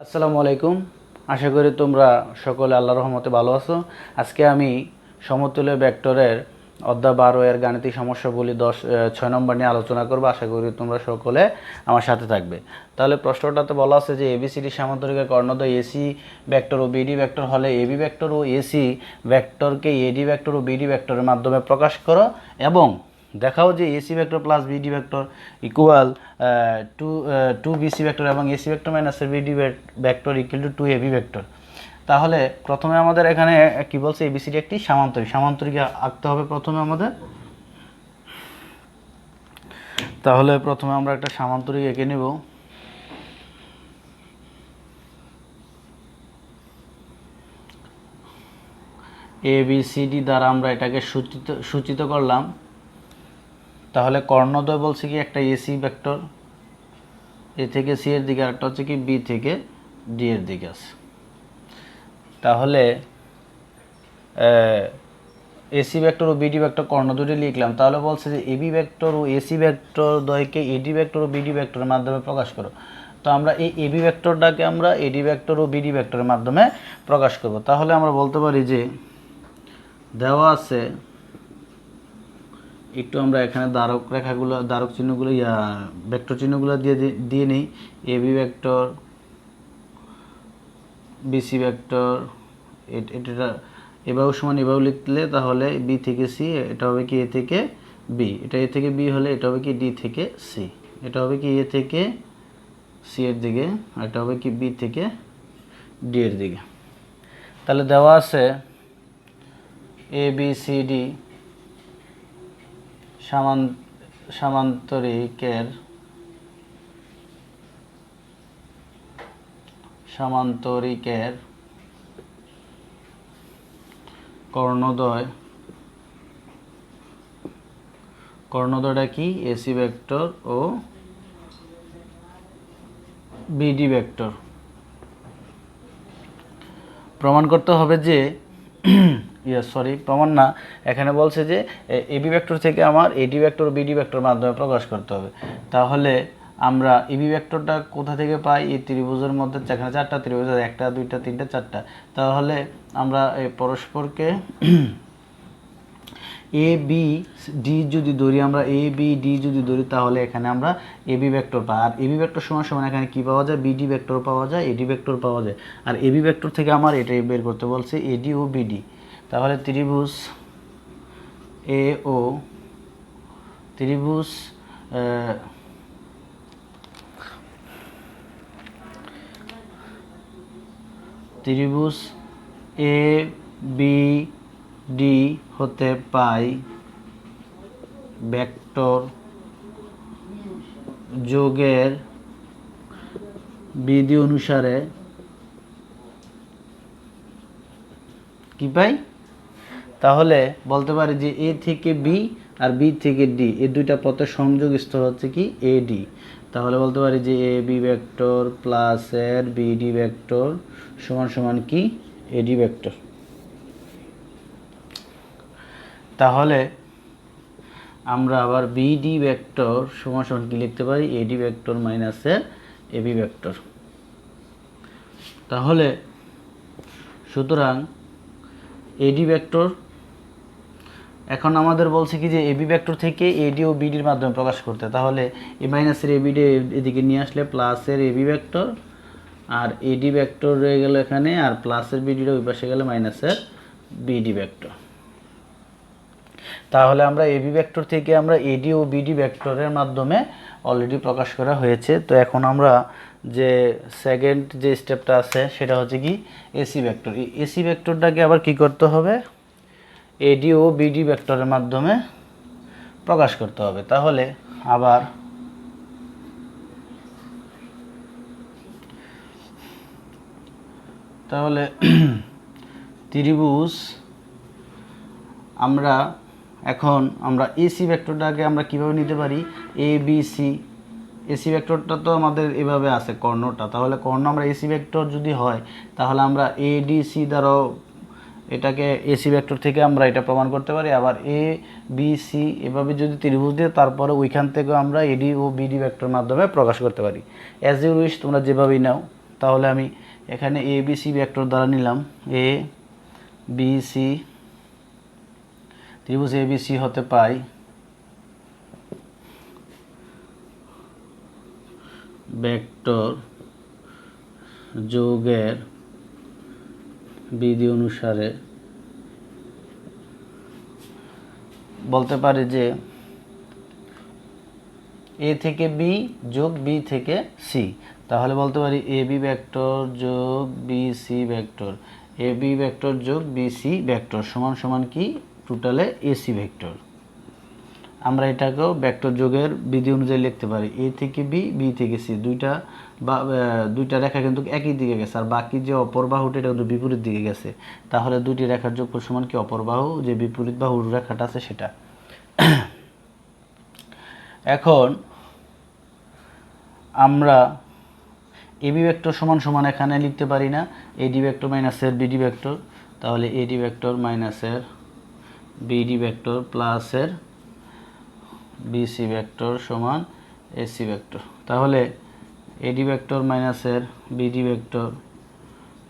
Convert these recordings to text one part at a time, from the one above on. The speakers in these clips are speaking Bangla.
আসসালামু আলাইকুম। আশা করি তোমরা সকলে আল্লাহর রহমতে ভালো আছো। আজকে আমি সমতুল্য ভেক্টরের অধ্যায় 12 এর গাণিতিক সমস্যাগুলি 6 নম্বর নিয়ে আলোচনা করব। আশা করি তোমরা সকলে আমার সাথে থাকবে। তাহলে প্রশ্নটাতে বলা আছে যে এবিসিডি সামান্তরিকের কর্ণদ্বয় এসি ভেক্টর ও বিডি ভেক্টর হলে এবি ভেক্টর ও এসি ভেক্টরকে এডি ভেক্টর ও বিডি ভেক্টরের মাধ্যমে প্রকাশ করো এবং দেখাও যে AC vector plus BD vector equal to BC vector এবং AC vector minus BD vector equal to AB vector. তাহলে প্রথমে আমাদের এখানে কি বলছে, এবিসিডি একটি সামান্তরিক আঁকতে হবে প্রথমে আমাদের। তাহলে প্রথমে আমরা একটা সামান্তরিক এঁকে নেব। এবিসিডি দ্বারা আমরা এটাকে সূচিত করলাম। তাহলে কর্ণদ্বয় বলছে কি একটা এসি ভেক্টর এ থেকে সি এর দিকে, আর একটা হচ্ছে কি বি থেকে ডি এর দিকে আছে। তাহলে এসি ভেক্টর ও বিডি ভেক্টর কর্ণদ্বয়টি লিখলাম। তাহলে বলছে যে এবি ভেক্টর ও এসি ভেক্টর দ্বয়কে এডি ভেক্টর ও বিডি ভেক্টরের মাধ্যমে প্রকাশ করো। তো আমরা এই এবি ভেক্টরটাকে আমরা এডি ভেক্টর ও বিডি ভেক্টরের মাধ্যমে প্রকাশ করব। তাহলে আমরা বলতে পারি যে দেওয়া আছে, একটু আমরা এখানে দ্বারক রেখাগুলো, দ্বারক চিহ্নগুলো, ভেক্টর চিহ্নগুলো দিয়ে নিই। এবি ভেক্টর, বিসি ভেক্টর, এটা এভাবে সমান এভাবে লিখলে তাহলে বি থেকে সি, এটা হবে কি এ থেকে বি, এটা এ থেকে বি হলে এটা হবে কি ডি থেকে সি, এটা হবে কি এ থেকে সি এর দিকে, আর এটা হবে কি বি থেকে ডি এর দিকে। তাহলে দেওয়া আছে এ বি সি ডি সামান্তরিকের কর্ণদ্বয়টা কি এসি ভেক্টর ও বিডি ভেক্টর। প্রমাণ করতে হবে যে প্রমাণ না, এখানে বলছে যে এবি ভেক্টর থেকে আমার এডি ভেক্টর ও বিডি ভেক্টর মাধ্যমে প্রকাশ করতে হবে। তাহলে আমরা এবি ভেক্টরটা কোথা থেকে পাই? এই ত্রিভুজের মধ্যে, এখানে চারটা ত্রিভুজ, একটা দুইটা তিনটা চারটা। তাহলে আমরা এই পরস্পরকে এ বি ডি যদি ধরি, আমরা এ বি ডি যদি ধরি, তাহলে এখানে আমরা এবি ভেক্টর পাই। আর এবি ভেক্টর সমান সমান এখানে কি পাওয়া যায়? বিডি ভেক্টর পাওয়া যায়, এডি ভেক্টর পাওয়া যায়। আর এবি ভেক্টর থেকে আমার এটাই বের করতে বলছে, এডি ও বিডি। তাহলে ত্রিভুজ এ ও ত্রিভুজ এ বি ডি হতে পাই ভেক্টর যোগের বিধি অনুসারে কি পাই? তাহলে বলতে পারি যে এ থেকে বি আর বি থেকে ডি, এই দুইটা পথের সংযোগ স্থল হচ্ছে কি এডি। তাহলে বলতে পারি যে এ বি ভেক্টর প্লাস এর বিডি ভেক্টর সমান সমান কি এডি ভেক্টর। তাহলে আমরা আবার বিডি ভেক্টর সমান সমান কি লিখতে পারি? এডি ভেক্টর মাইনাস এর এবি ভেক্টর। তাহলে সুতরাং এডি ভেক্টর, এখন আমাদের বলছে কি যে এবি ভেক্টর থেকে এডি ও বিডির মাধ্যমে প্রকাশ করতে। তাহলে এ মাইনাসের এবিডি এদিকে নিয়ে আসলে প্লাসের এবি ভেক্টর, আর এডি ভেক্টর রয়ে গেল এখানে, আর প্লাসের বিডির ওই পাশে গেলে মাইনাসের বিডি ভেক্টর। তাহলে আমরা এবি ভেক্টর থেকে আমরা এডি ও বিডি ভেক্টরের মাধ্যমে অলরেডি প্রকাশ করা হয়েছে। তো এখন আমরা যে সেকেন্ড যে স্টেপটা আছে সেটা হচ্ছে কি এসি ভেক্টর। এই এসি ভেক্টরটাকে আবার কি করতে হবে? এডি ও বিডি ভেক্টরের মাধ্যমে প্রকাশ করতে হবে। তাহলে আবার ত্রিভুজ এখন আমরা এসি ভেক্টরটাকে আমরা কিভাবে নিতে পারি? এ বি সি, এসি ভেক্টরটা তো আমাদের এভাবে আছে কর্ণটা। তাহলে কর্ণ আমরা এসি ভেক্টর যদি হয়, তাহলে আমরা এ ডি সি দ্বারাও এটাকে এসি ভেক্টর থেকে আমরা এটা প্রমাণ করতে পারি। আবার এ বি সি এভাবে যদি ত্রিভুজ দিয়ে, তারপরে ওইখান থেকেও আমরা এডি ও বিডি ভেক্টর মাধ্যমে প্রকাশ করতে পারি। অ্যাজ ইউ উইশ, তোমরা যেভাবেই নাও। তাহলে আমি এখানে এ বি সি ভেক্টর দ্বারা নিলাম, এ বি সি, ত্রিভুজ এ বি সি হতে পাই ভেক্টর যোগের বিধি অনুসারে বলতে পারি যে এ থেকে বি যোগ বি থেকে সি, তাহলে বলতে পারি এ বি ভেক্টর যোগ B C vector, A B vector যোগ বি সি ভেক্টর সমান সমান কি টোটালে এসি ভেক্টর। আমরা এটাকেও ভেক্টর যোগের বিধি অনুযায়ী লিখতে পারি, এ থেকে বি, বি থেকে সি, দুইটা রেখা কিন্তু একই দিকে গেছে, আর বাকি যে অপর বাহুটা এটা কিন্তু বিপরীত দিকে গেছে, তাহলে দুটি রেখার যোগফল সমান কি অপর বাহু যে বিপরীত বাহুর রেখাটা আছে সেটা। এখন আমরা এবি ভেক্টর সমান সমান এখানে লিখতে পারি না এডি ভেক্টর মাইনাসের বিডি ভেক্টর, তাহলে এডি ভেক্টর মাইনাসের বিডি ভেক্টর প্লাসের বিসি ভেক্টর সমান এসি ভেক্টর, তাহলে এডি ভেক্টর মাইনাসের BD vector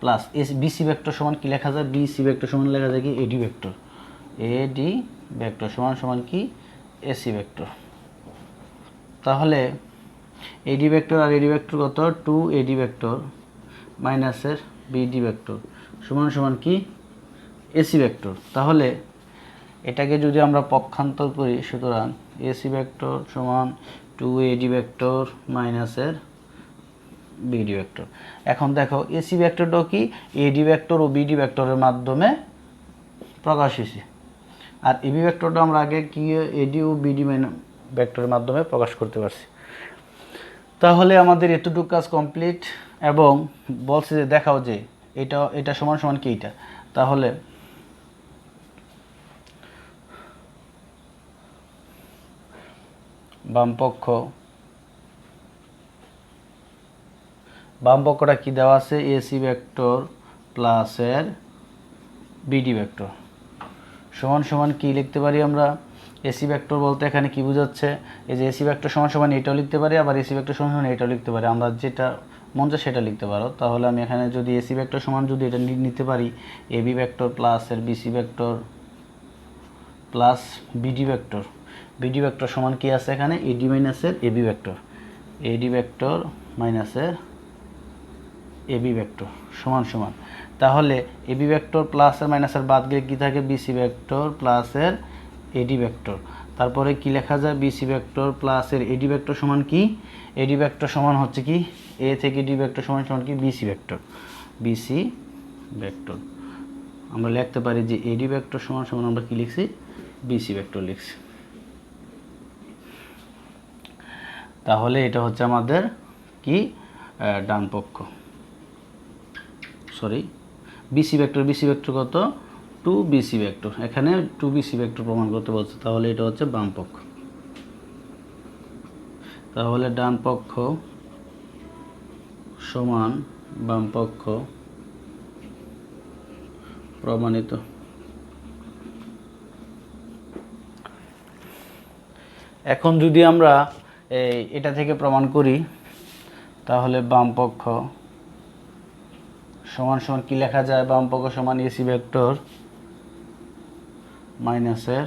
plus BC vector সমান কি লেখা যায়, বিসি ভেক্টর সমান লেখা যায় কি এডি ভেক্টর, এডি ভেক্টর সমান সমান কি এসি ভেক্টর। তাহলে এডি ভেক্টর আর এডি ভেক্টর কত, 2 এডি ভেক্টর মাইনাসের বিডি ভেক্টর সমান সমান কি এসি ভেক্টর। তাহলে এটাকে যদি আমরা পক্ষান্তর করি, সুতরাং এসি ভেক্টর সমান 2 এডি ভেক্টর মাইনাসের বিডি ভেক্টর। এখন দেখো এসি ভেক্টরটাও কি এডি ভেক্টর ও বিডি ভেক্টরের মাধ্যমে প্রকাশ হয়েছে, আর এবি ভেক্টরটা আমরা আগে কি এডি ও বিডি ভেক্টরের মাধ্যমে প্রকাশ করতে পারছি। তাহলে আমাদের এতটুকু কাজ কমপ্লিট, এবং বলছে যে দেখাও যে এটা সমান সমান কি এটা, তাহলে বাম পক্ষটা কি দেওয়া আছে, এসি ভেক্টর প্লাসের বিডি ভেক্টর সমান সমান কি লিখতে পারি আমরা, এসি ভেক্টর বলতে এখানে কি বোঝাচ্ছে, এই যে এসি ভেক্টর সমান সমান এটাও লিখতে পারি, আবার এসি ভেক্টর সমান সমান এটাও লিখতে পারি, আমরা যেটা মন চায় সেটা লিখতে পারো। তাহলে আমি এখানে যদি এসি ভেক্টর সমান যদি এটা নিতে পারি এবি ভেক্টর প্লাসের BC vector plus BD vector, BD vector সমান কি আছে এখানে এডি মাইনাসের এবি ভেক্টর, এডি ভেক্টর মাইনাসের এবি ভেক্টর সমান সমান, তাহলে এবি ভেক্টর প্লাসের মাইনাসের বাদ গেলে কী থাকে বিসি ভেক্টর প্লাসের এডি ভেক্টর, তারপরে কি লেখা যায় বিসি ভেক্টর প্লাসের এডি ভেক্টর সমান কি এডি ভেক্টর সমান হচ্ছে কি এ থেকে ডি ভেক্টর সমান সমান কি বিসি ভেক্টর, বিসি ভেক্টর আমরা লিখতে পারি যে এডি ভেক্টর সমান সমান আমরা কি লিখছি বিসি ভেক্টর লিখছি। তাহলে এটা হচ্ছে আমাদের কি ডান পক্ষ, সরি বিসি ভেক্টর কত 2 বিসি ভেক্টর, এখানে 2 বিসি ভেক্টর প্রমাণ করতে বলছে, তাহলে এটা হচ্ছে বাম পক্ষ। তাহলে ডান পক্ষ সমান বাম পক্ষ প্রমাণিত। এখন যদি আমরা এটা থেকে প্রমাণ করি, তাহলে বাম পক্ষ সমান সমান কি লেখা যায়, বাম পক্ষ সমান এসি ভেক্টর মাইনাসের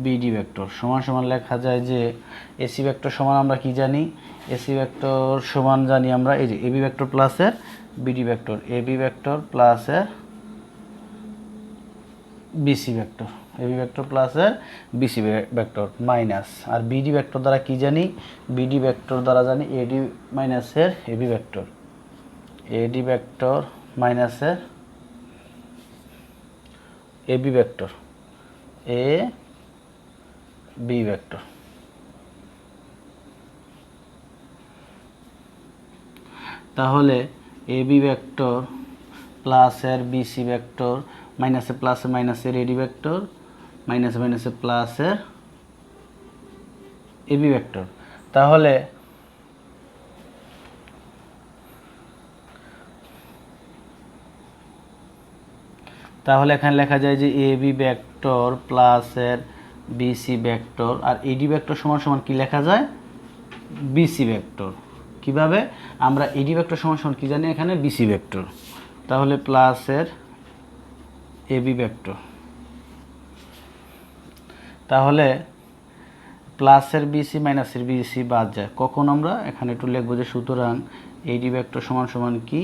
বিডি ভেক্টর সমান সমান লেখা যায় যে এসি ভেক্টর সমান আমরা কি জানি, এসি ভেক্টর সমান জানি আমরা এই যে এবি ভেক্টর প্লাসের বিডি ভেক্টর, এবি ভেক্টর প্লাসের বিসি ভেক্টর, এবি ভেক্টর প্লাসের বিসি ভেক্টর মাইনাস, আর বিডি ভেক্টর দ্বারা কি জানি, বিডি ভেক্টর দ্বারা জানি এডি মাইনাসের এবি ভেক্টর, এডি ভেক্টর মাইনাসের AB vector, A B vector. তাহলে এবি ভেক্টর প্লাসের বিসি ভেক্টর মাইনাসে প্লাসে মাইনাসের এডি ভেক্টর মাইনাসে মাইনাসে প্লাসের এবি ভেক্টর। তাহলে এখানে লেখা যায় যে এবি ভেক্টর প্লাসের বিসি ভেক্টর আর এডি ভেক্টর সমান সমান কি লেখা যায় বিসি ভেক্টর, কিভাবে আমরা এডি ভেক্টর সমান সমান কি জানি এখানে বিসি ভেক্টর, তাহলে প্লাসের এবি ভেক্টর, তাহলে প্লাসের বিসি মাইনাসের বিসি বাদ যায় কখন আমরা এখানে একটু লিখবো যে সুতরাং এডি ভেক্টর সমান সমান কি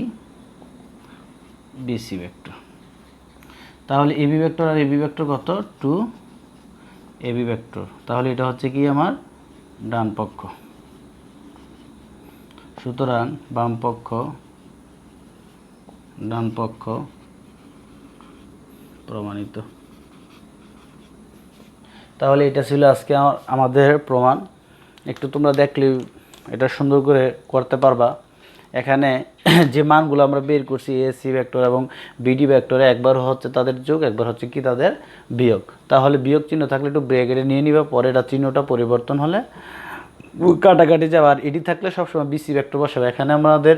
বিসি ভেক্টর, তাহলে এবি ভেক্টর আর এবি ভেক্টর কত 2 এবি ভেক্টর, তাহলে এটা হচ্ছে কি আমার ডান পক্ষ, সুতরাং বাম পক্ষ ডান পক্ষ প্রমাণিত। তাহলে এটা ছিল আজকে আমাদের প্রমাণ। একটু তোমরা দেখলে এটা সুন্দর করে করতে পারবা। এখানে যে মানগুলো আমরা বের করছি এসি ভেক্টর এবং বিডি ভেক্টরে একবার হচ্ছে তাদের যোগ, একবার হচ্ছে কি তাদের বিয়োগ। তাহলে বিয়োগ চিহ্ন থাকলে একটু ব্রেকেটে নিয়ে নিবা, পরে এটা চিহ্নটা পরিবর্তন হলে কাটাকাটি যাবে। আর এডি থাকলে সবসময় বিসি ভেক্টর বসাবে। এখানে আমাদের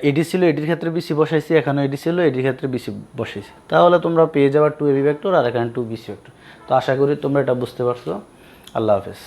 এডি ছিল, এডির ক্ষেত্রে বিসি বসাইছি, এখানে এডি ছিল, এডির ক্ষেত্রে বিসি বসাইছি। তাহলে তোমরা পেয়ে যাবা 2 এবি ভেক্টর আর এখানে 2 বিসি ভেক্টর। তো আশা করি তোমরা এটা বুঝতে পারছো। আল্লাহ হাফেজ।